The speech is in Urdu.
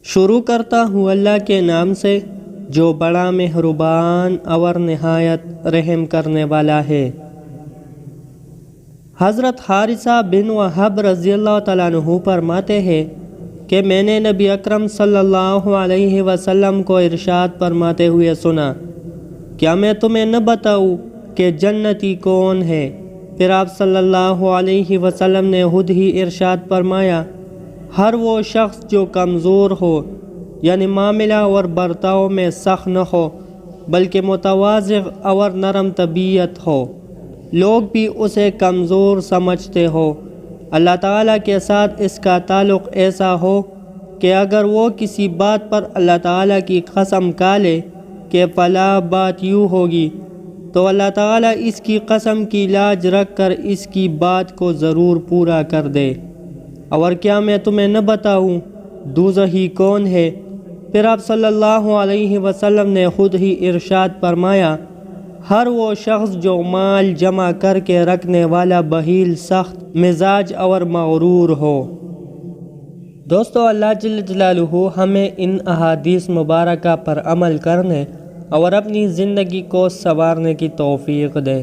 شروع کرتا ہوں اللہ کے نام سے جو بڑا مہربان اور نہایت رحم کرنے والا ہے۔ حضرت حارثہ بن وہب رضی اللہ تعالیٰ عنہ فرماتے ہیں کہ میں نے نبی اکرم صلی اللہ علیہ وسلم کو ارشاد فرماتے ہوئے سنا، کیا میں تمہیں نہ بتاؤں کہ جنتی کون ہے؟ پھر آپ صلی اللہ علیہ وسلم نے خود ہی ارشاد فرمایا، ہر وہ شخص جو کمزور ہو، یعنی معاملہ اور برتاؤ میں سخت نہ ہو بلکہ متواضع اور نرم طبیعت ہو، لوگ بھی اسے کمزور سمجھتے ہو، اللہ تعالیٰ کے ساتھ اس کا تعلق ایسا ہو کہ اگر وہ کسی بات پر اللہ تعالیٰ کی قسم کھا لے کہ فلاں بات یوں ہوگی تو اللہ تعالیٰ اس کی قسم کی لاج رکھ کر اس کی بات کو ضرور پورا کر دے۔ اور کیا میں تمہیں نہ بتاؤں دوزخی کون ہے؟ پھر آپ صلی اللہ علیہ وسلم نے خود ہی ارشاد فرمایا، ہر وہ شخص جو مال جمع کر کے رکھنے والا بخیل، سخت مزاج اور مغرور ہو۔ دوستو، اللہ جل جلالہ ہمیں ان احادیث مبارکہ پر عمل کرنے اور اپنی زندگی کو سنوارنے کی توفیق دے۔